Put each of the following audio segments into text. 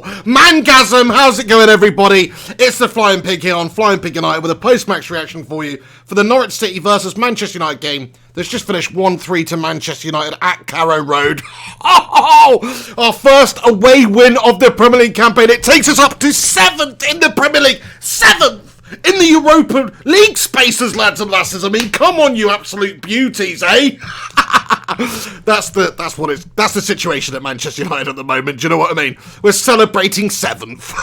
Mangasm, how's it going, everybody? It's the Flying Pig here on Flying Pig United with a post-match reaction for you for the Norwich City versus Manchester United game that's just finished 1-3 to Manchester United at Carrow Road. Oh, our first away win of the Premier League campaign. It takes us up to 7th in the Premier League. 7th! In the Europa League spaces, lads and lasses. I mean, come on, you absolute beauties, eh? That's the situation at Manchester United at the moment. Do you know what I mean? We're celebrating 7th.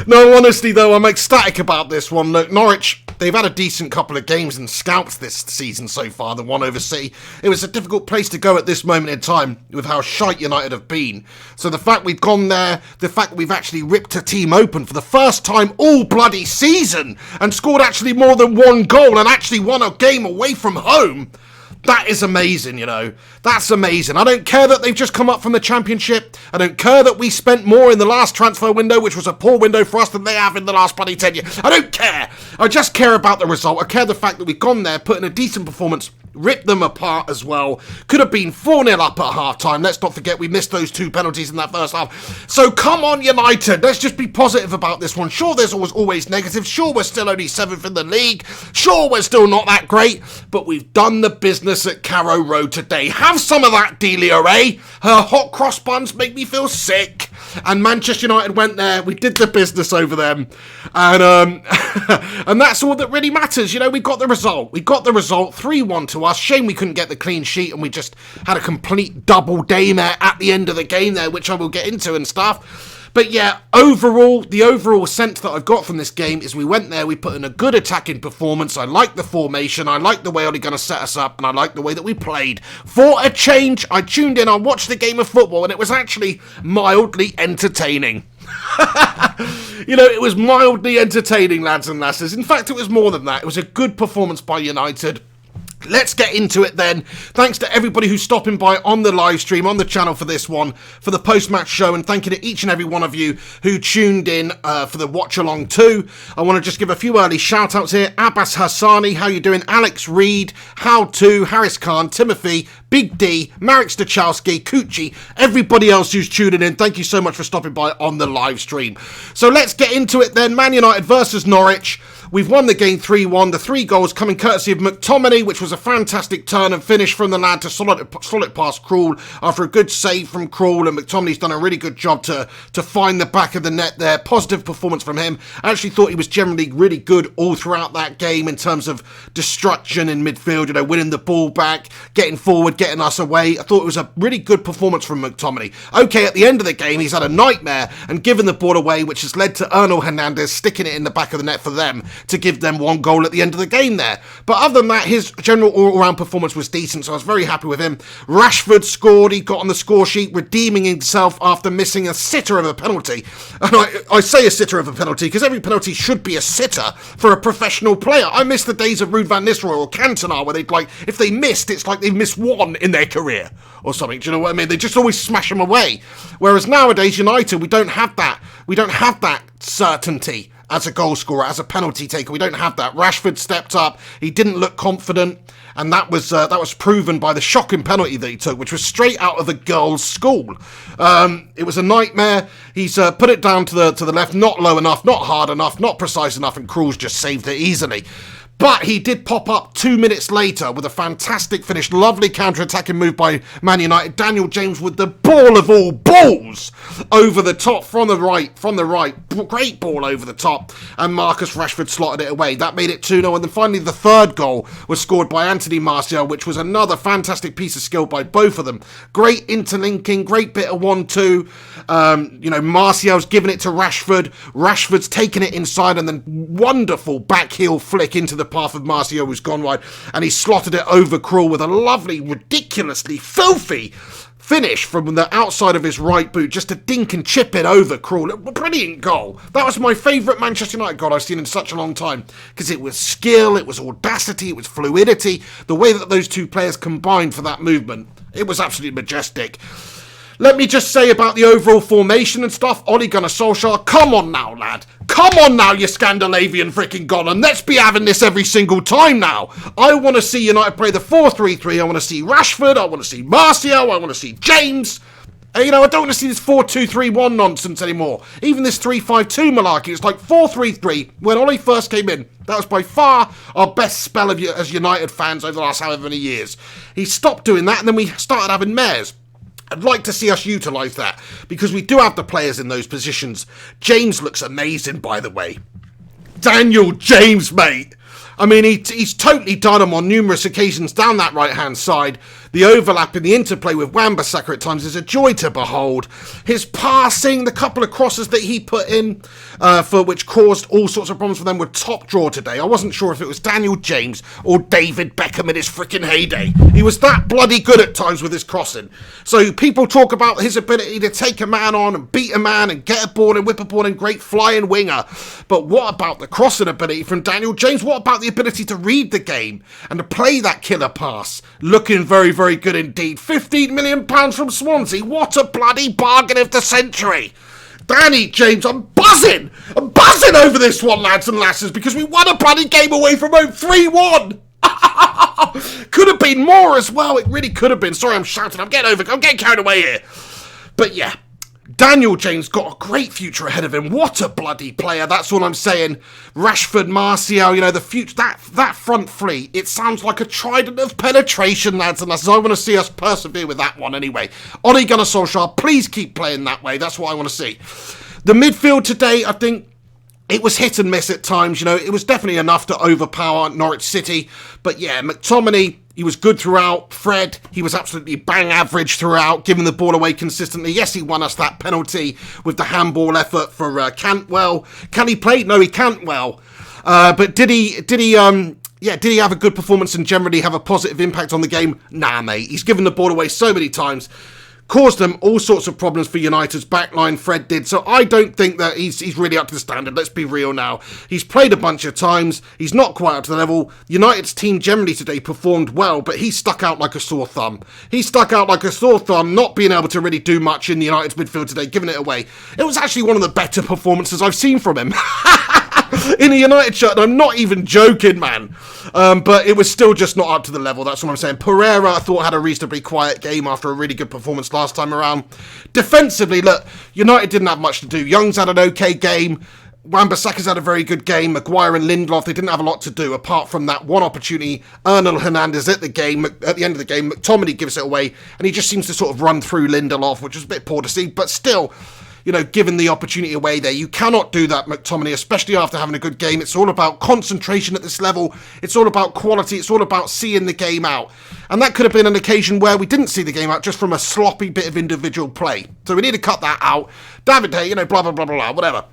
No, honestly though, I'm ecstatic about this one. Look, Norwich, they've had a decent couple of games and scalps this season so far, the one over City. It was a difficult place to go at this moment in time with how shite United have been. So the fact we've gone there, the fact that we've actually ripped a team open for the first time all bloody season and scored actually more than one goal and actually won a game away from home, that is amazing, you know. That's amazing. I don't care that they've just come up from the Championship. I don't care that we spent more in the last transfer window, which was a poor window for us, than they have in the last bloody 10 years. I don't care. I just care about the result. I care the fact that we've gone there, put in a decent performance, ripped them apart as well. Could have been 4-0 up at half-time. Let's not forget we missed those 2 penalties in that first half. So come on, United. Let's just be positive about this one. Sure, there's always negatives. Sure, we're still only 7th in the league. Sure, we're still not that great. But we've done the business at Carrow Road today. Have some of that, Delia, eh? Her hot cross buns make me feel sick. And Manchester United went there. We did the business over them. And and that's all that really matters. You know, we got the result. We got the result. 3-1 to us. Shame we couldn't get the clean sheet and we just had a complete double damer at the end of the game there, which I will get into and stuff. But yeah, overall, the overall sense that I've got from this game is we went there, we put in a good attacking performance. I like the formation, I like the way Ollie's going to set us up, and I like the way that we played. For a change, I tuned in, I watched the game of football, and it was actually mildly entertaining. You know, it was mildly entertaining, lads and lasses. In fact, it was more than that. It was a good performance by United. Let's get into it then. Thanks to everybody who's stopping by on the live stream, on the channel for this one, for the post-match show, and thank you to each and every one of you who tuned in for the watch-along too. I want to just give a few early shout-outs here. Abbas Hassani, how you doing? Alex Reed, How To, Harris Khan, Timothy, Big D, Marek Stachowski, Coochie, everybody else who's tuning in, thank you so much for stopping by on the live stream. So let's get into it then. Man United versus Norwich. We've won the game 3-1, the 3 goals coming courtesy of McTominay, which was a fantastic turn and finish from the lad to solid past Krul after a good save from Krul, and McTominay's done a really good job to find the back of the net there. Positive performance from him. I actually thought he was generally really good all throughout that game in terms of destruction in midfield, you know, winning the ball back, getting forward, getting us away. I thought it was a really good performance from McTominay. Okay, at the end of the game, he's had a nightmare and given the ball away, which has led to Ernal Hernandez sticking it in the back of the net for them to give them 1 goal at the end of the game there. But other than that, his general all-round performance was decent, so I was very happy with him. Rashford scored. He got on the score sheet, redeeming himself after missing a sitter of a penalty. And I say a sitter of a penalty because every penalty should be a sitter for a professional player. I miss the days of Ruud van Nistelrooy or Cantona where they'd like, if they missed, it's like they missed 1 in their career or something. Do you know what I mean? They just always smash them away. Whereas nowadays, United, we don't have that. We don't have that certainty as a goal scorer, as a penalty taker. We don't have that. Rashford stepped up. He didn't look confident, and that was proven by the shocking penalty that he took, which was straight out of the girls' school. It was a nightmare. He's put it down to the left, not low enough, not hard enough, not precise enough, and Krul's just saved it easily. But he did pop up 2 minutes later with a fantastic finish. Lovely counter-attacking move by Man United. Daniel James with the ball of all balls over the top from the right. Great ball over the top. And Marcus Rashford slotted it away. That made it 2-0. And then finally the 3rd goal was scored by Anthony Martial, which was another fantastic piece of skill by both of them. Great interlinking, great bit of 1-2. You know, Martial's giving it to Rashford. Rashford's taking it inside and then wonderful back heel flick into the path of Martial, who's gone wide, and he slotted it over Krul with a lovely, ridiculously filthy finish from the outside of his right boot, just to dink and chip it over Krul. A brilliant goal. That was my favourite Manchester United goal I've seen in such a long time, because it was skill, it was audacity, it was fluidity. The way that those 2 players combined for that movement, it was absolutely majestic. Let me just say about the overall formation and stuff. Ole Gunnar Solskjaer, come on now, lad. Come on now, you Scandinavian freaking Gollum. Let's be having this every single time now. I want to see United play the 4-3-3. I want to see Rashford. I want to see Martial. I want to see James. I don't want to see this 4-2-3-1 nonsense anymore. Even this 3-5-2 malarkey. It's like 4-3-3. When Ollie first came in, that was by far our best spell as United fans over the last however many years. He stopped doing that, and then we started having Mares. I'd like to see us utilise that, because we do have the players in those positions. James looks amazing, by the way. Daniel James, mate. I mean, he's totally done him on numerous occasions down that right-hand side. The overlap in the interplay with Wan-Bissaka at times is a joy to behold. His passing, the couple of crosses that he put in, for which caused all sorts of problems for them, were top draw today. I wasn't sure if it was Daniel James or David Beckham in his freaking heyday. He was that bloody good at times with his crossing. So people talk about his ability to take a man on and beat a man and get a ball and whip a ball and great flying winger. But what about the crossing ability from Daniel James? What about the ability to read the game and to play that killer pass? Looking very, very good indeed. £15 million from Swansea. What a bloody bargain of the century. Danny James, I'm buzzing over this one, lads and lasses, because we won a bloody game away from home 3-1. Could have been more as well. It really could have been. Sorry, I'm shouting. I'm getting carried away here. But yeah, Daniel James got a great future ahead of him. What a bloody player. That's all I'm saying. Rashford, Martial, the future, that front three, it sounds like a trident of penetration, lads and lasses. I want to see us persevere with that one anyway. Ole Gunnar Solskjaer, please keep playing that way. That's what I want to see. The midfield today, I think, it was hit and miss at times. It was definitely enough to overpower Norwich City. But yeah, McTominay, he was good throughout. Fred, he was absolutely bang average throughout, giving the ball away consistently. Yes, he won us that penalty with the handball effort for Cantwell. Can he play? No, he can't well. But did he have a good performance and generally have a positive impact on the game? Nah, mate. He's given the ball away so many times. Caused them all sorts of problems for United's backline, Fred did. So I don't think that he's really up to the standard. Let's be real now. He's played a bunch of times. He's not quite up to the level. United's team generally today performed well, but he stuck out like a sore thumb. He stuck out like a sore thumb, not being able to really do much in the United's midfield today, giving it away. It was actually one of the better performances I've seen from him. In a United shirt, and I'm not even joking, man. But it was still just not up to the level, that's what I'm saying. Pereira, I thought, had a reasonably quiet game after a really good performance last time around. Defensively, look, United didn't have much to do. Young's had an okay game. Wan-Bissaka's had a very good game. Maguire and Lindelof, they didn't have a lot to do apart from that one opportunity. Ernest Hernandez at the end of the game, McTominay gives it away, and he just seems to sort of run through Lindelof, which was a bit poor to see, but still, given the opportunity away there. You cannot do that, McTominay, especially after having a good game. It's all about concentration at this level. It's all about quality. It's all about seeing the game out. And that could have been an occasion where we didn't see the game out just from a sloppy bit of individual play. So we need to cut that out. David Hay, blah, blah, blah, blah, whatever.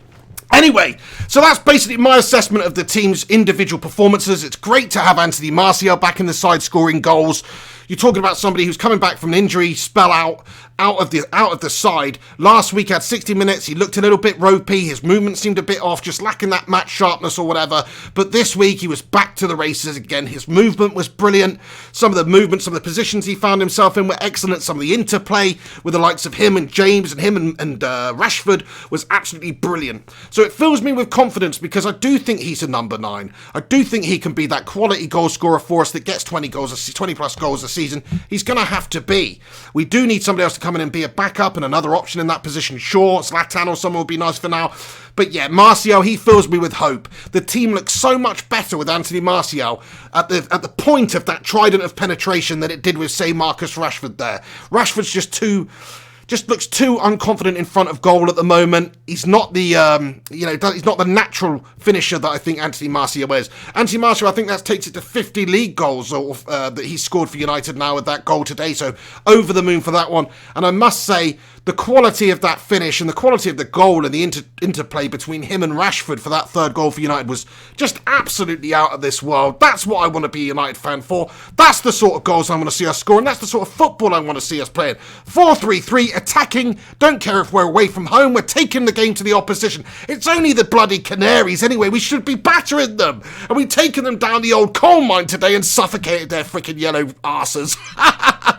Anyway, so that's basically my assessment of the team's individual performances. It's great to have Anthony Martial back in the side scoring goals. You're talking about somebody who's coming back from an injury spell out of the side. Last week had 60 minutes. He looked a little bit ropey. His movement seemed a bit off, just lacking that match sharpness or whatever. But this week he was back to the races again. His movement was brilliant. Some of the positions he found himself in were excellent. Some of the interplay with the likes of him and James and him and Rashford was absolutely brilliant. So it fills me with confidence because I do think he's a number 9. I do think he can be that quality goal scorer for us that gets 20 plus goals a season. He's going to have to be. We do need somebody else to come in and be a backup and another option in that position. Sure, Zlatan or someone would be nice for now. But yeah, Martial, he fills me with hope. The team looks so much better with Anthony Martial at the point of that trident of penetration than it did with, say, Marcus Rashford there. Rashford's just looks too unconfident in front of goal at the moment. He's not the he's not the natural finisher that I think Anthony Martial is. Anthony Martial, I think that takes it to 50 league goals that he's scored for United now with that goal today. So over the moon for that one. And I must say, the quality of that finish and the quality of the goal and the interplay between him and Rashford for that third goal for United was just absolutely out of this world. That's what I want to be a United fan for. That's the sort of goals I want to see us score, and that's the sort of football I want to see us playing. 4-3-3, attacking, don't care if we're away from home, we're taking the game to the opposition. It's only the bloody Canaries anyway, we should be battering them. And we've taken them down the old coal mine today and suffocated their freaking yellow arses.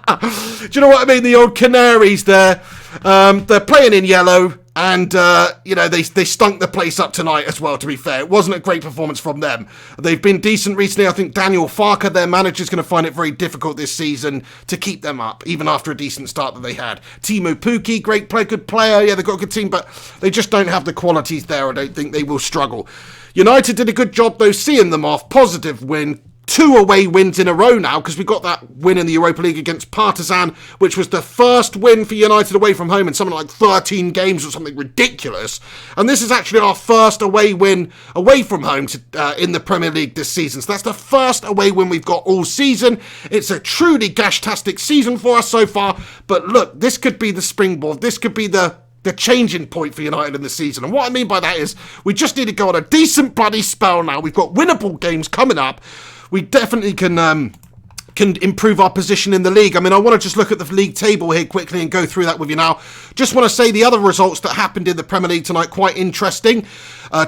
Do you know what I mean? The old Canaries there. They're playing in yellow. And, they stunk the place up tonight as well, to be fair. It wasn't a great performance from them. They've been decent recently. I think Daniel Farker, their manager, is going to find it very difficult this season to keep them up, even after a decent start that they had. Teemu Pukki, great player, good player. Yeah, they've got a good team, but they just don't have the qualities there. I don't think they will struggle. United did a good job, though, seeing them off. Positive win. 2 away wins in a row now, because we got that win in the Europa League against Partizan, which was the first win for United away from home in something like 13 games or something ridiculous. And this is actually our first away win away from home in the Premier League this season. So that's the first away win we've got all season. It's a truly gash-tastic season for us so far. But look, this could be the springboard. This could be the changing point for United in the season. And what I mean by that is we just need to go on a decent bloody spell now. We've got winnable games coming up. We definitely can improve our position in the league. I mean, I want to just look at the league table here quickly and go through that with you now. Just want to say the other results that happened in the Premier League tonight, quite interesting.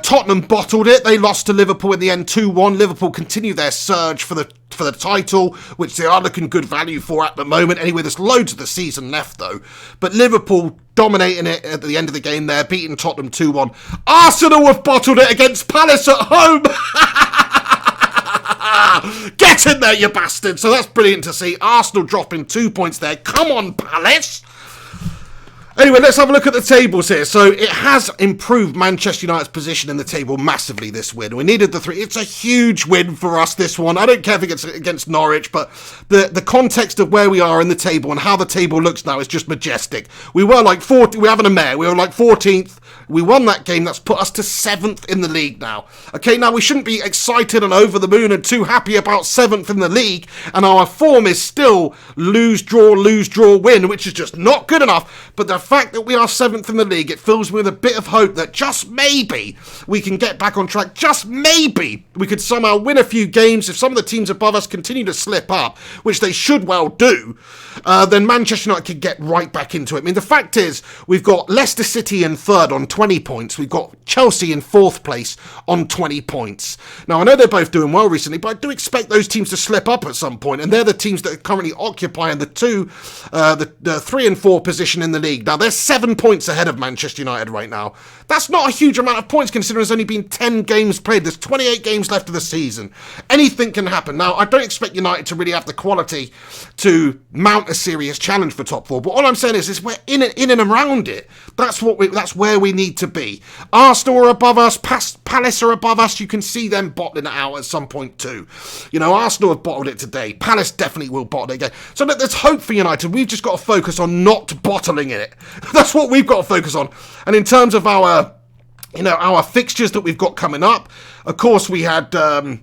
Tottenham bottled it. They lost to Liverpool in the end 2-1. Liverpool continue their surge for the title, which they are looking good value for at the moment. Anyway, there's loads of the season left, though. But Liverpool dominating it at the end of the game there, beating Tottenham 2-1. Arsenal have bottled it against Palace at home. Get in there, you bastard. So that's brilliant to see. Arsenal dropping 2 points there. Come on, Palace. Anyway, let's have a look at the tables here. So it has improved Manchester United's position in the table massively, this win. We needed the 3. It's a huge win for us, this one. I don't care if it's against Norwich, but the context of where we are in the table and how the table looks now is just majestic. We were like 40. We're having a mare. We were like 14th. We won that game. That's put us to 7th in the league now. Okay, now we shouldn't be excited and over the moon and too happy about 7th in the league. And our form is still lose, draw, win, which is just not good enough. But the fact that we are 7th in the league, it fills me with a bit of hope that just maybe we can get back on track. Just maybe we could somehow win a few games. If some of the teams above us continue to slip up, which they should well do, then Manchester United could get right back into it. I mean, the fact is, we've got Leicester City in 3rd on 20 points. We've got Chelsea in 4th place on 20 points. Now, I know they're both doing well recently, but I do expect those teams to slip up at some point, and they're the teams that are currently occupying the 3 and 4 position in the league. Now, they're 7 points ahead of Manchester United right now. That's not a huge amount of points considering there's only been 10 games played. There's 28 games left of the season. Anything can happen. Now, I don't expect United to really have the quality to mount a serious challenge for top 4, but all I'm saying is we're in and around it. That's where we need to be. Arsenal are above us. Palace are above us. You can see them bottling it out at some point too. You know, Arsenal have bottled it today. Palace definitely will bottle it again. So look, there's hope for United. We've just got to focus on not bottling it. That's what we've got to focus on. And in terms of our fixtures that we've got coming up, of course, we had the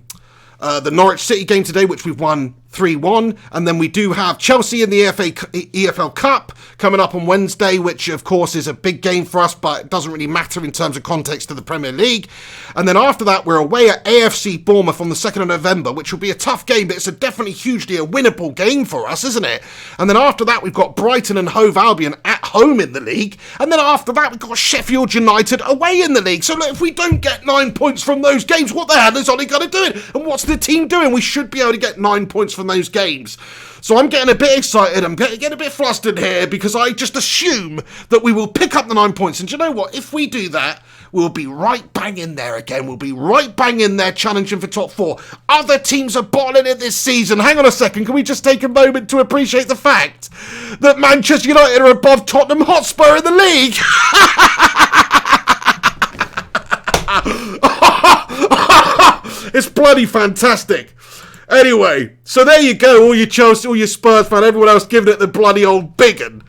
Norwich City game today, which we've won 3-1, and then we do have Chelsea in the EFL Cup coming up on Wednesday, which of course is a big game for us, but it doesn't really matter in terms of context to the Premier League. And then after that, we're away at AFC Bournemouth on the 2nd of November, which will be a tough game, but it's definitely hugely a winnable game for us, isn't it? And then after that, we've got Brighton and Hove Albion at home in the league, and then after that, we've got Sheffield United away in the league. So look, if we don't get 9 points from those games, what the hell is Ole going to do? And what's the team doing? We should be able to get 9 points from those games. So I'm getting a bit excited, I'm getting a bit flustered here, because I just assume that we will pick up the 9 points. And do you know what? If we do that, we'll be right bang in there again. We'll be right bang in there challenging for top 4. Other teams are bottling it this season. Hang on a second, can we just take a moment to appreciate the fact that Manchester United are above Tottenham Hotspur in the league? It's bloody fantastic. Anyway, so there you go, all you Chelsea, all you Spurs fans, everyone else giving it the bloody old big un.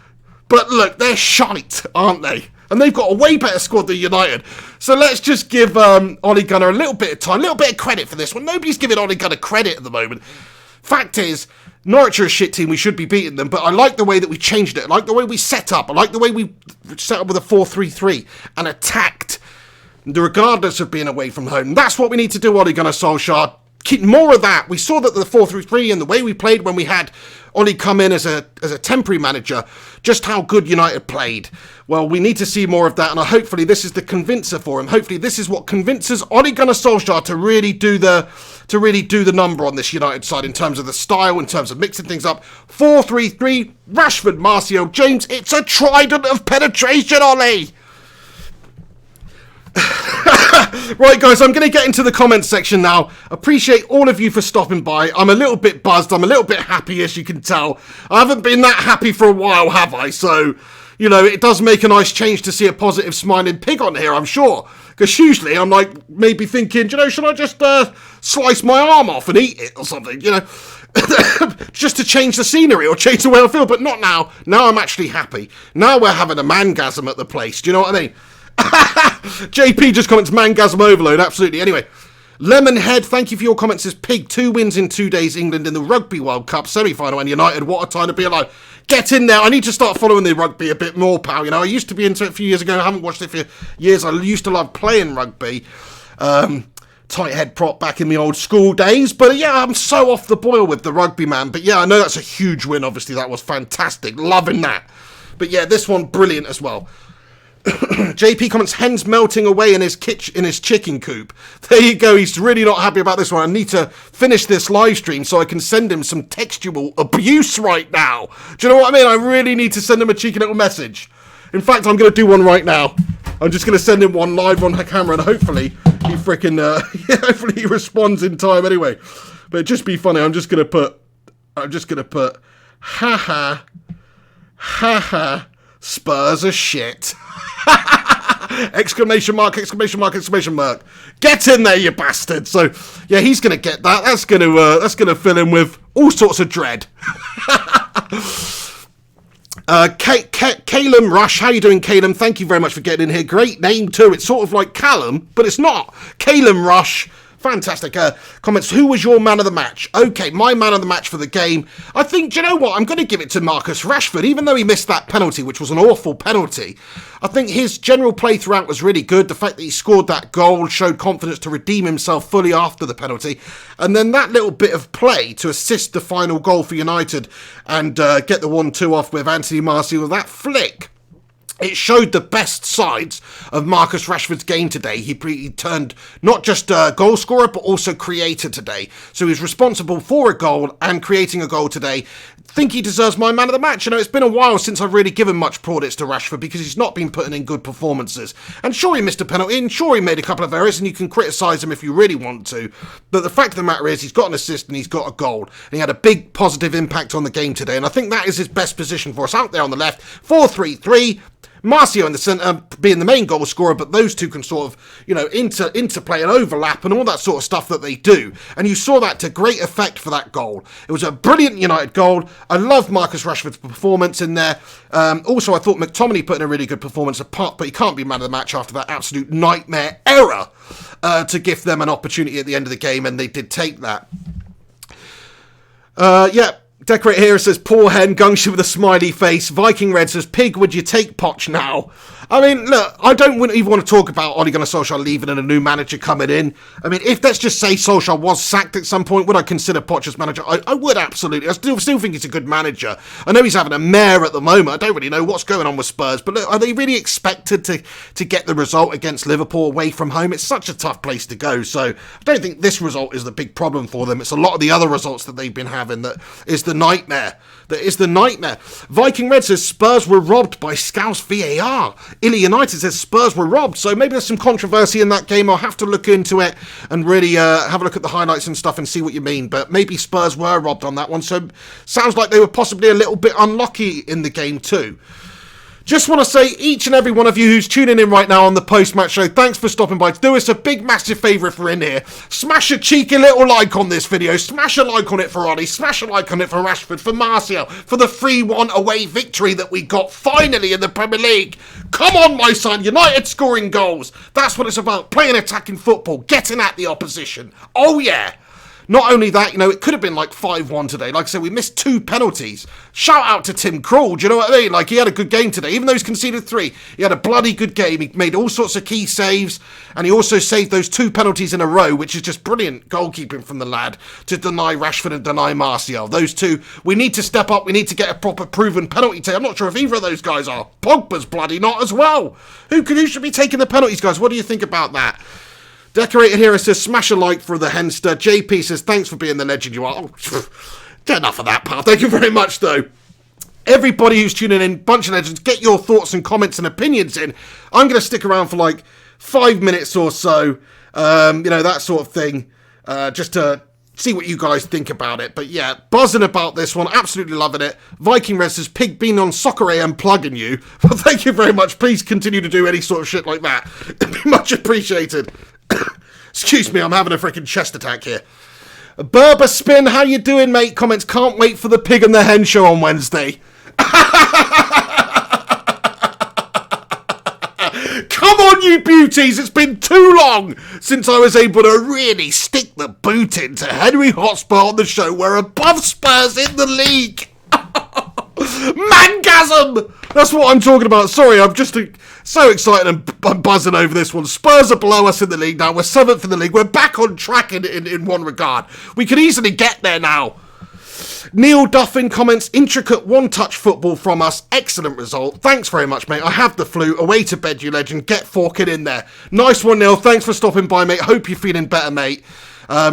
But look, they're shite, aren't they? And they've got a way better squad than United. So let's just give Ole Gunnar a little bit of time, a little bit of credit for this one. Nobody's giving Ole Gunnar credit at the moment. Fact is, Norwich are a shit team, we should be beating them, but I like the way that we changed it. I like the way we set up. I like the way we set up with a 4-3-3 and attacked, regardless of being away from home. That's what we need to do, Ole Gunnar Solskjaer. Keep more of that. We saw that the 4-3-3 and the way we played when we had Ole come in as a temporary manager, just how good United played. Well, we need to see more of that, and hopefully this is the convincer for him. Hopefully this is what convinces Ole Gunnar Solskjaer to really do the number on this United side in terms of the style, in terms of mixing things up. 4-3-3, Rashford, Martial, James. It's a trident of penetration, Ole. Right, guys, I'm going to get into the comments section now. Appreciate all of you for stopping by. I'm a little bit buzzed. I'm a little bit happy, as you can tell. I haven't been that happy for a while, have I? So, you know, it does make a nice change to see a positive smiling pig on here, I'm sure. Because usually I'm like maybe thinking, you know, should I just slice my arm off and eat it or something, you know? Just to change the scenery or change the way I feel, but not now. Now I'm actually happy. Now we're having a mangasm at the place. Do you know what I mean? JP just comments mangasm overload. Absolutely. Anyway, Lemonhead, thank you for your comments. Says Pig, 2 wins in 2 days. England in the Rugby World Cup semi-final and United. What a time to be alive. Get in there. I need to start following the rugby a bit more, pal. You know, I used to be into it a few years ago. I haven't watched it for years. I used to love playing rugby. Tight head prop back in the old school days. But yeah, I'm so off the boil with the rugby, man. But yeah, I know that's a huge win. Obviously, that was fantastic. Loving that. But yeah, this one, brilliant as well. JP comments, hens melting away in his chicken coop. There you go. He's really not happy about this one. I need to finish this live stream so I can send him some textual abuse right now. Do you know what I mean? I really need to send him a cheeky little message. In fact, I'm going to do one right now. I'm just going to send him one live on her camera, and hopefully he freaking hopefully he responds in time anyway. But it'd just be funny. I'm just going to put ha ha Spurs are shit. Exclamation mark, exclamation mark, exclamation mark. Get in there, you bastard. So, yeah, he's going to get that. That's going to fill him with all sorts of dread. Calum Rush, how you doing, Calum? Thank you very much for getting in here. Great name too. It's sort of like Callum, but it's not. Calum Rush. Fantastic comments. Who was your man of the match? Okay, my man of the match for the game. I think, do you know what? I'm going to give it to Marcus Rashford, even though he missed that penalty, which was an awful penalty. I think his general play throughout was really good. The fact that he scored that goal showed confidence to redeem himself fully after the penalty. And then that little bit of play to assist the final goal for United and get the 1-2 off with Anthony Martial, that flick. It showed the best sides of Marcus Rashford's game today. He turned not just a goal scorer, but also creator today. So he's responsible for a goal and creating a goal today. Think he deserves my man of the match. You know, it's been a while since I've really given much plaudits to Rashford because he's not been putting in good performances. And sure, he missed a penalty, and sure, he made a couple of errors, and you can criticise him if you really want to. But the fact of the matter is, he's got an assist and he's got a goal. And he had a big positive impact on the game today. And I think that is his best position for us out there on the left. 4-3-3. Marcio in the centre being the main goal scorer, but those two can sort of, you know, interplay and overlap and all that sort of stuff that they do. And you saw that to great effect for that goal. It was a brilliant United goal. I love Marcus Rashford's performance in there. Also, I thought McTominay put in a really good performance apart, but he can't be man of the match after that absolute nightmare error to give them an opportunity at the end of the game, and they did take that. Yeah. Decorate here says, poor hen, Gungsha with a smiley face. Viking Red says, Pig, would you take Poch now? I mean, look, I don't even want to talk about Ole Gunnar Solskjaer leaving and a new manager coming in. I mean, if let's just say Solskjaer was sacked at some point, would I consider Poch as manager? I would, absolutely. I still think he's a good manager. I know he's having a mare at the moment. I don't really know what's going on with Spurs, but look, are they really expected to get the result against Liverpool away from home? It's such a tough place to go, so I don't think this result is the big problem for them. It's a lot of the other results that they've been having that is the nightmare. Viking Red says Spurs were robbed by Scouse VAR. Illy United says Spurs were robbed. So maybe there's some controversy in that game. I'll have to look into it and really have a look at the highlights and stuff and see what you mean. But maybe Spurs were robbed on that one. So sounds like they were possibly a little bit unlucky in the game too. Just want to say, each and every one of you who's tuning in right now on the post-match show, thanks for stopping by. Do us a big, massive favour if you're in here. Smash a cheeky little like on this video. Smash a like on it for Ollie. Smash a like on it for Rashford, for Martial, for the 3-1 away victory that we got finally in the Premier League. Come on, my son. United scoring goals. That's what it's about. Playing attacking football. Getting at the opposition. Oh, yeah. Not only that, you know, it could have been like 5-1 today. Like I said, we missed 2 penalties. Shout out to Tim Krul, do you know what I mean? Like, he had a good game today. Even though he's conceded 3, he had a bloody good game. He made all sorts of key saves, and he also saved those 2 penalties in a row, which is just brilliant goalkeeping from the lad to deny Rashford and deny Martial. Those two, we need to step up. We need to get a proper proven penalty take. I'm not sure if either of those guys are. Pogba's bloody not as well. Who should be taking the penalties, guys? What do you think about that? Decorated Hero says, smash a like for the Henster. JP says, thanks for being the legend you are. Oh, get enough of that, pal. Thank you very much, though. Everybody who's tuning in, bunch of legends, get your thoughts and comments and opinions in. I'm going to stick around for like 5 minutes or so, that sort of thing, just to see what you guys think about it. But yeah, buzzing about this one, absolutely loving it. Viking Red says, Pig been on Soccer AM plugging you. Well, thank you very much. Please continue to do any sort of shit like that. It'd be much appreciated. Excuse me, I'm having a freaking chest attack here. Berber Spin, how you doing, mate? Comments, can't wait for the Pig and the Hen show on Wednesday. Come on, you beauties! It's been too long since I was able to really stick the boot into Henry Hotspur on the show. We're above Spurs in the league. Mangasm! That's what I'm talking about. Sorry, I'm just so excited and I'm buzzing over this one. Spurs are below us in the league now. We're 7th in the league. We're back on track in one regard. We could easily get there now. Neil Duffin comments, intricate one-touch football from us. Excellent result. Thanks very much, mate. I have the flu. Away to bed, you legend. Get forking in there. Nice one, Neil. Thanks for stopping by, mate. Hope you're feeling better, mate.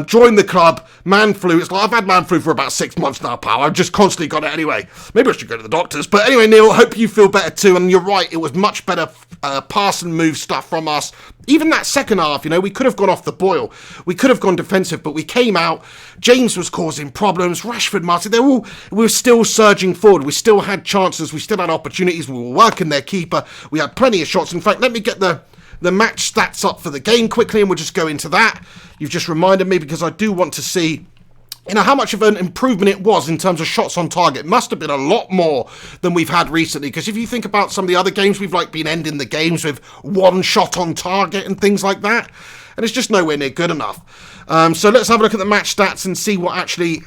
Join the club. Man flu. It's like I've had man flu for about 6 months now, pal. I've just constantly got it anyway. Maybe I should go to the doctors. But anyway, Neil, hope you feel better too. And you're right, it was much better pass and move stuff from us. Even that second half, we could have gone off the boil. We could have gone defensive, but we came out. James was causing problems. Rashford, Martin, we were still surging forward. We still had chances. We still had opportunities. We were working their keeper. We had plenty of shots. In fact, let me get the match stats up for the game quickly, and we'll just go into that. You've just reminded me, because I do want to see how much of an improvement it was in terms of shots on target. It must have been a lot more than we've had recently, because if you think about some of the other games, we've been ending the games with 1 shot on target and things like that, and it's just nowhere near good enough. So let's have a look at the match stats and see what actually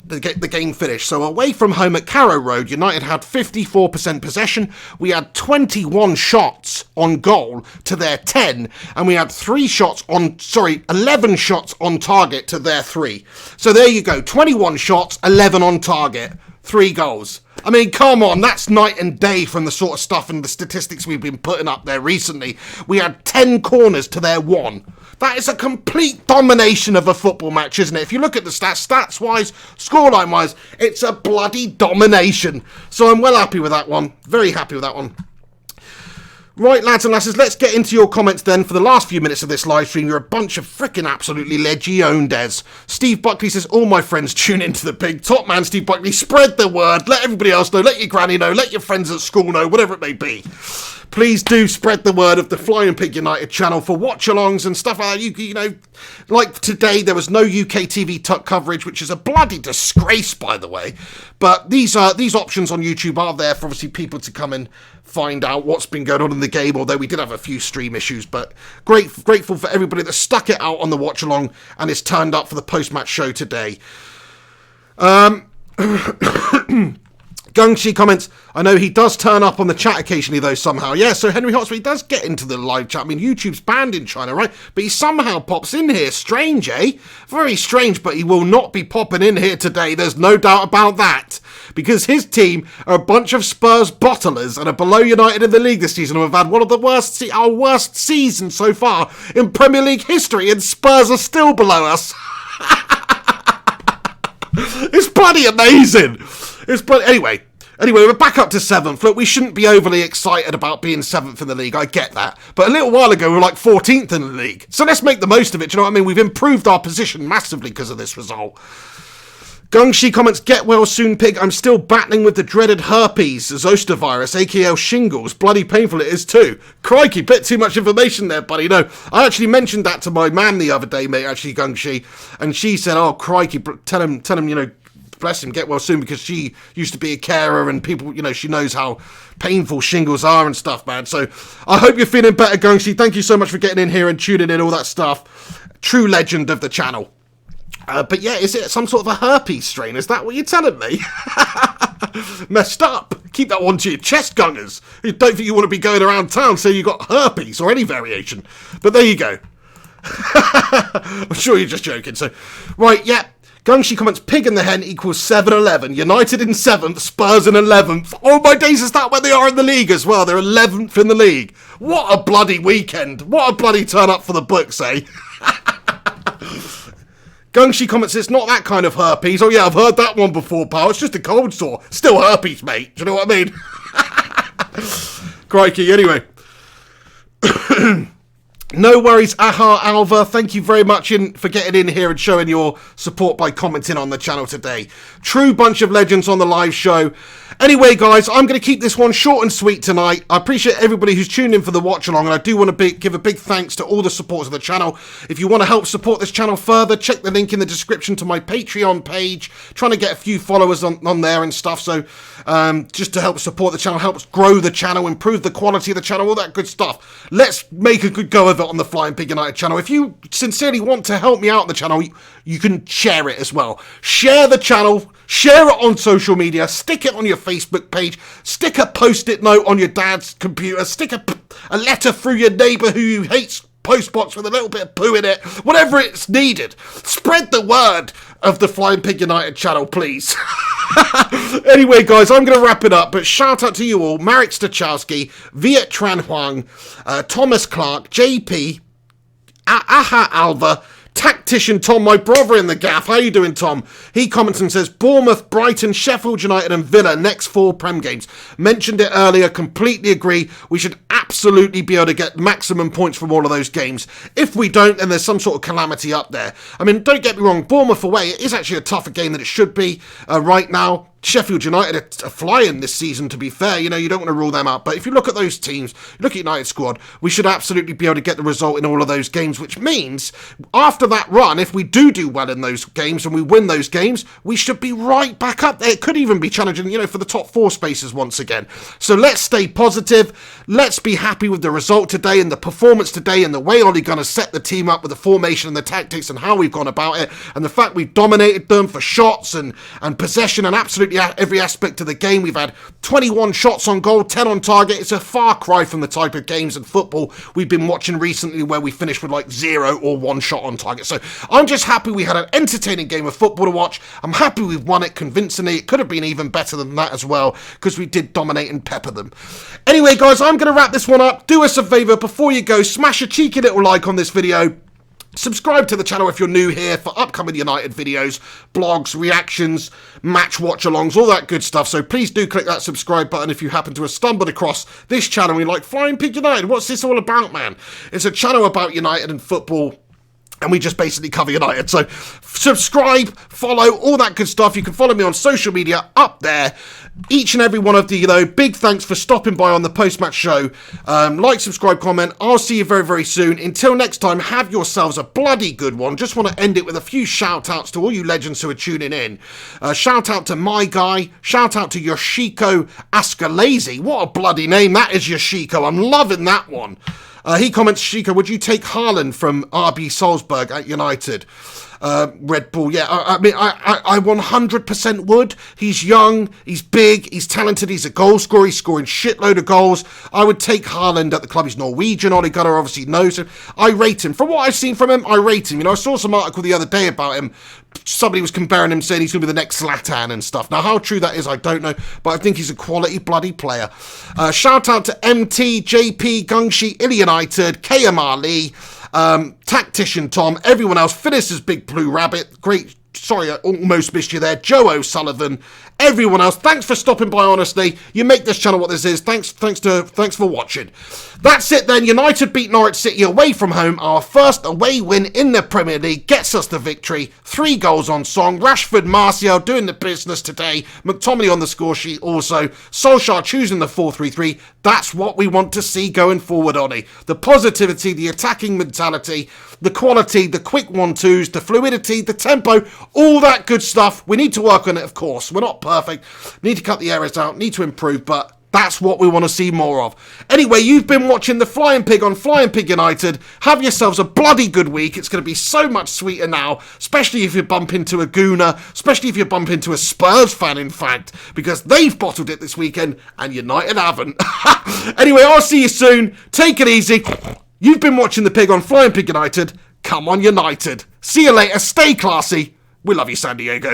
the game finished. So away from home at Carrow Road, United had 54% possession. We had 21 shots on goal to their 10, and we had 11 shots on target to their 3. So there you go, 21 shots, 11 on target, 3 goals. I mean, come on, that's night and day from the sort of stuff and the statistics we've been putting up there recently. We had 10 corners to their 1. That is a complete domination of a football match, isn't it? If you look at the stats-wise, scoreline-wise, it's a bloody domination. So I'm well happy with that one. Very happy with that one. Right, lads and lasses, let's get into your comments then for the last few minutes of this live stream. You're a bunch of frickin' absolutely legiondes. Steve Buckley says, all my friends tune into the Pig. Top man, Steve Buckley, spread the word. Let everybody else know. Let your granny know. Let your friends at school know. Whatever it may be. Please do spread the word of the Flying Pig United channel for watch-alongs and stuff like that. Like today, there was no UK TV coverage, which is a bloody disgrace, by the way. But these options on YouTube are there for obviously people to come and find out what's been going on in the game, although we did have a few stream issues. But grateful for everybody that stuck it out on the watch-along and is turned up for the post-match show today. Gungshi comments, I know he does turn up on the chat occasionally though somehow. Yeah, so Henry Hotspur, he does get into the live chat. I mean, YouTube's banned in China, right? But he somehow pops in here. Strange, eh? Very strange, but he will not be popping in here today. There's no doubt about that. Because his team are a bunch of Spurs bottlers and are below United in the league this season. And we've had one of the our worst seasons so far in Premier League history, and Spurs are still below us. It's bloody amazing. Anyway, we're back up to 7th. Look, we shouldn't be overly excited about being 7th in the league. I get that. But a little while ago, we were like 14th in the league. So let's make the most of it. Do you know what I mean? We've improved our position massively because of this result. Gungshi comments, get well soon, Pig. I'm still battling with the dreaded herpes, zoster virus, aka shingles. Bloody painful it is too. Crikey, bit too much information there, buddy. No, I actually mentioned that to my man the other day, mate, actually, Gungshi. And she said, oh, crikey, tell him, bless him, get well soon, because she used to be a carer and people, she knows how painful shingles are and stuff, man. So I hope you're feeling better, Gungshi. Thank you so much for getting in here and tuning in, all that stuff. True legend of the channel. But yeah, is it some sort of a herpes strain? Is that what you're telling me? Messed up. Keep that one to your chest, gungers. You don't think you want to be going around town saying you got herpes or any variation. But there you go. I'm sure you're just joking. So, right, yeah. Gungshi comments, Pig and the Hen equals 7-11. United in 7th, Spurs in 11th. Oh my days, is that where they are in the league as well? They're 11th in the league. What a bloody weekend. What a bloody turn up for the books, eh? Gungshi comments, it's not that kind of herpes. Oh yeah, I've heard that one before, pal. It's just a cold sore. Still herpes, mate. Do you know what I mean? Crikey, anyway. No worries, Aha Alva. Thank you very much for getting in here and showing your support by commenting on the channel today. True bunch of legends on the live show. Anyway, guys, I'm going to keep this one short and sweet tonight. I appreciate everybody who's tuned in for the watch along, and I do want to give a big thanks to all the supporters of the channel. If you want to help support this channel further, check the link in the description to my Patreon page. Trying to get a few followers on there and stuff, so just to help support the channel, helps grow the channel, improve the quality of the channel, all that good stuff. Let's make a good go of it on the Flying Pig United channel. If you sincerely want to help me out on the channel, you can share it as well. Share the channel, share it on social media, stick it on your Facebook page, stick a post-it note on your dad's computer, stick a letter through your neighbour who hates postbox with a little bit of poo in it, whatever it's needed. Spread the word of the Flying Pig United channel, please. Anyway, guys, I'm going to wrap it up, but shout out to you all: Marek Stachowski, Viet Tran Huang, Thomas Clark, JP, Aha Alva, Tactician Tom, my brother in the gaff. How you doing, Tom? He comments and says, Bournemouth, Brighton, Sheffield United and Villa, next 4 Prem games. Mentioned it earlier, completely agree. We should absolutely be able to get maximum points from all of those games. If we don't, then there's some sort of calamity up there. I mean, don't get me wrong, Bournemouth away, it is actually a tougher game than it should be right now. Sheffield United are flying this season, to be fair. You know, you don't want to rule them out. But if you look at those teams, look at United squad, we should absolutely be able to get the result in all of those games, which means after that run, if we do well in those games and we win those games, we should be right back up there. It could even be challenging, you know, for the top 4 spaces once again. So let's stay positive. Let's be happy with the result today and the performance today and the way Ole Gunnar set the team up with the formation and the tactics and how we've gone about it and the fact we've dominated them for shots and possession and absolutely every aspect of the game. We've had 21 shots on goal, 10 on target. It's a far cry from the type of games and football we've been watching recently where we finished with like 0 or 1 shot on target. So I'm just happy we had an entertaining game of football to watch. I'm happy we've won it convincingly. It could have been even better than that as well because we did dominate and pepper them. Anyway, guys, I'm going to wrap this one up. Do us a favour before you go, smash a cheeky little like on this video. Subscribe to the channel if you're new here for upcoming United videos, blogs, reactions, match watch-alongs, all that good stuff. So please do click that subscribe button if you happen to have stumbled across this channel and you're like, Flying Pig United, what's this all about, man? It's a channel about United and football, and we just basically cover United. So subscribe, follow, all that good stuff. You can follow me on social media up there. Each and every one of you, though, big thanks for stopping by on the post-match show. Like, subscribe, comment. I'll see you very, very soon. Until next time, have yourselves a bloody good one. Just want to end it with a few shout-outs to all you legends who are tuning in. Shout-out to my guy. Shout-out to Yoshiko Ascalese. What a bloody name that is, Yoshiko. I'm loving that one. He comments, Shika, would you take Haaland from RB Salzburg at United? Red Bull, yeah, I mean, I 100% would. He's young, he's big, he's talented, he's a goal scorer, he's scoring shitload of goals. I would take Haaland at the club. He's Norwegian, Ole Gunnar obviously knows him. I rate him. From what I've seen from him, I rate him. You know, I saw some article the other day about him. Somebody was comparing him, saying he's going to be the next Zlatan and stuff. Now, how true that is, I don't know, but I think he's a quality bloody player. Shout out to MT, JP, Gungshi, United, KMR Lee, Tactician Tom, everyone else, Phyllis's Big Blue Rabbit, great, sorry, I almost missed you there, Joe O'Sullivan, everyone else, thanks for stopping by, honestly. You make this channel what this is. Thanks for watching. That's it then. United beat Norwich City away from home. Our first away win in the Premier League gets us the victory. 3 goals on song. Rashford, Martial doing the business today. McTominay on the score sheet also. Solskjaer choosing the 4-3-3. That's what we want to see going forward, Ollie. The positivity, the attacking mentality, the quality, the quick 1-2s, the fluidity, the tempo, all that good stuff. We need to work on it, of course. We're not perfect. Need to cut the errors out. Need to improve, but that's what we want to see more of. Anyway, you've been watching The Flying Pig on Flying Pig United. Have yourselves a bloody good week. It's going to be so much sweeter now, especially if you bump into a Gooner, especially if you bump into a Spurs fan, in fact, because they've bottled it this weekend and United haven't. Anyway, I'll see you soon. Take it easy. You've been watching The Pig on Flying Pig United. Come on, United. See you later. Stay classy. We love you, San Diego.